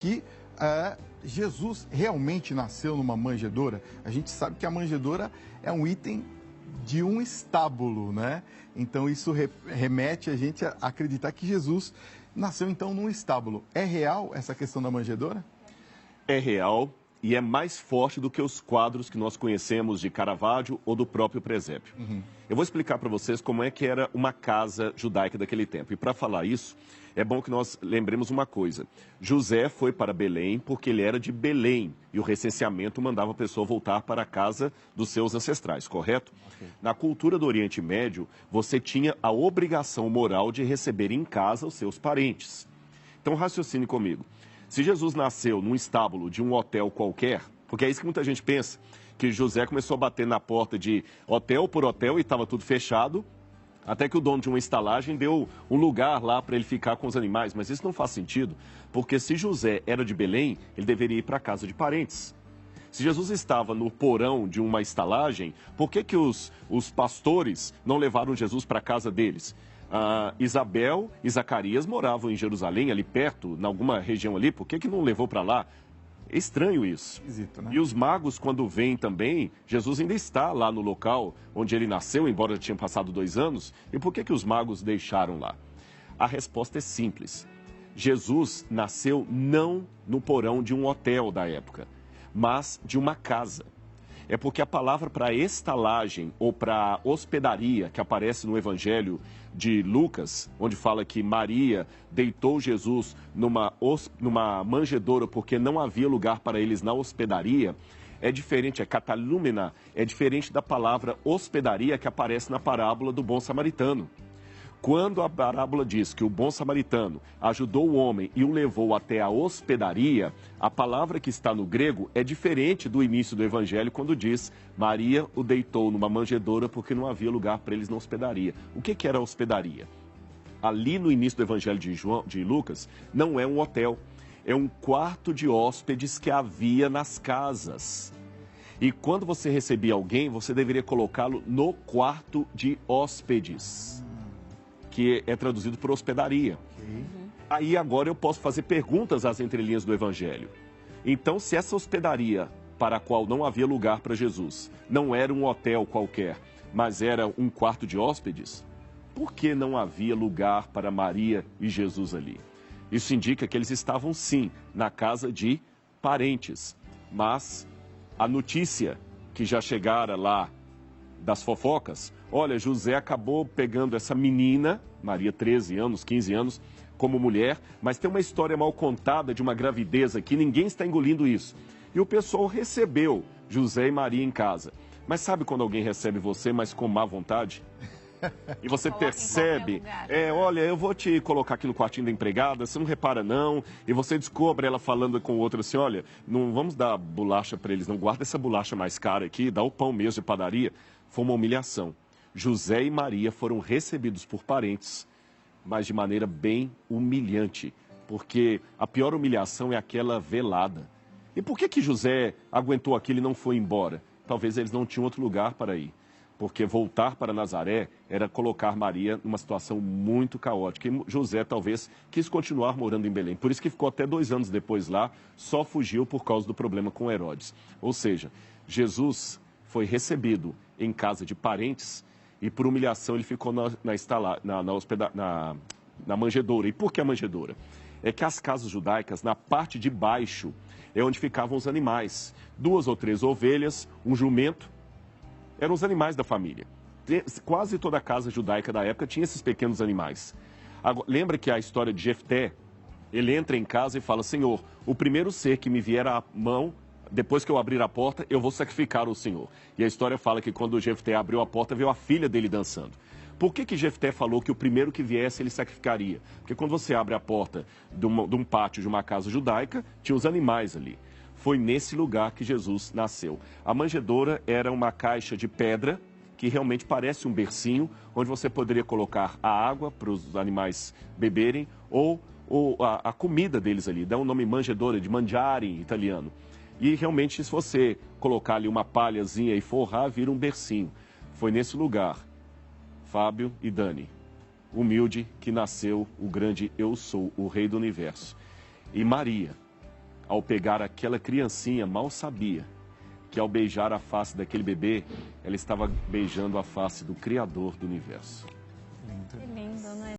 que Jesus realmente nasceu numa manjedoura. A gente sabe que a manjedoura é um item de um estábulo, né? Então isso remete a gente a acreditar que Jesus nasceu então num estábulo. É real essa questão da manjedoura? É real e é mais forte do que os quadros que nós conhecemos de Caravaggio ou do próprio presépio. Eu vou explicar para vocês como é que era uma casa judaica daquele tempo. E para falar isso, é bom que nós lembremos uma coisa. José foi para Belém porque ele era de Belém e o recenseamento mandava a pessoa voltar para a casa dos seus ancestrais, correto? Na cultura do Oriente Médio, você tinha a obrigação moral de receber em casa os seus parentes. Então raciocine comigo. Se Jesus nasceu num estábulo de um hotel qualquer, porque é isso que muita gente pensa, que José começou a bater na porta de hotel por hotel e estava tudo fechado, até que o dono de uma estalagem deu um lugar lá para ele ficar com os animais. Mas isso não faz sentido, porque se José era de Belém, ele deveria ir para a casa de parentes. Se Jesus estava no porão de uma estalagem, por que os pastores não levaram Jesus para a casa deles? Isabel e Zacarias moravam em Jerusalém, ali perto, em alguma região ali, por que não levou para lá? É estranho isso. Esquisito, né? E os magos, quando vêm também, Jesus ainda está lá no local onde ele nasceu, embora já tinha passado 2 anos. E por que os magos deixaram lá? A resposta é simples. Jesus nasceu não no porão de um hotel da época, mas de uma casa. É porque a palavra para estalagem ou para hospedaria, que aparece no Evangelho de Lucas, onde fala que Maria deitou Jesus numa manjedoura porque não havia lugar para eles na hospedaria, é diferente, é catalúmena, é diferente da palavra hospedaria que aparece na parábola do bom samaritano. Quando a parábola diz que o bom samaritano ajudou o homem e o levou até a hospedaria, a palavra que está no grego é diferente do início do evangelho, quando diz Maria o deitou numa manjedoura porque não havia lugar para eles na hospedaria. O que era a hospedaria? Ali no início do evangelho de Lucas, não é um hotel, é um quarto de hóspedes que havia nas casas. E quando você recebia alguém, você deveria colocá-lo no quarto de hóspedes, que é traduzido por hospedaria. Aí agora eu posso fazer perguntas às entrelinhas do Evangelho. Então, se essa hospedaria, para a qual não havia lugar para Jesus, não era um hotel qualquer, mas era um quarto de hóspedes, por que não havia lugar para Maria e Jesus ali? Isso indica que eles estavam, sim, na casa de parentes. Mas a notícia que já chegara lá das fofocas, olha, José acabou pegando essa menina, Maria, 13 anos, 15 anos, como mulher, mas tem uma história mal contada de uma gravidez aqui, ninguém está engolindo isso. E o pessoal recebeu José e Maria em casa. Mas sabe quando alguém recebe você, mas com má vontade? E você percebe, olha, eu vou te colocar aqui no quartinho da empregada, você não repara não, e você descobre ela falando com o outro assim, olha, não vamos dar bolacha para eles, não guarda essa bolacha mais cara aqui, dá o pão mesmo de padaria. Foi uma humilhação. José e Maria foram recebidos por parentes, mas de maneira bem humilhante, porque a pior humilhação é aquela velada. E por que José aguentou aquilo e não foi embora? Talvez eles não tinham outro lugar para ir, porque voltar para Nazaré era colocar Maria numa situação muito caótica. E José talvez quis continuar morando em Belém, por isso que ficou até 2 anos depois lá, só fugiu por causa do problema com Herodes. Ou seja, Jesus foi recebido em casa de parentes e por humilhação ele ficou na manjedoura. E por que a manjedoura? É que as casas judaicas, na parte de baixo, é onde ficavam os animais. 2 ou 3 ovelhas, um jumento, eram os animais da família. Quase toda a casa judaica da época tinha esses pequenos animais. Agora, lembra que a história de Jefté, ele entra em casa e fala, Senhor, o primeiro ser que me vier à mão, depois que eu abrir a porta, eu vou sacrificar o Senhor. E a história fala que quando Jefté abriu a porta, veio a filha dele dançando. Por que Jefté falou que o primeiro que viesse ele sacrificaria? Porque quando você abre a porta de um pátio de uma casa judaica, tinha os animais ali. Foi nesse lugar que Jesus nasceu. A manjedoura era uma caixa de pedra, que realmente parece um bercinho, onde você poderia colocar a água para os animais beberem, ou a comida deles ali. Dá o nome manjedoura, de mangiare em italiano. E realmente, se você colocar ali uma palhazinha e forrar, vira um bercinho. Foi nesse lugar, Fábio e Dani, humilde, que nasceu o grande Eu Sou, o Rei do Universo. E Maria, ao pegar aquela criancinha, mal sabia que ao beijar a face daquele bebê, ela estava beijando a face do Criador do universo. Que lindo, né?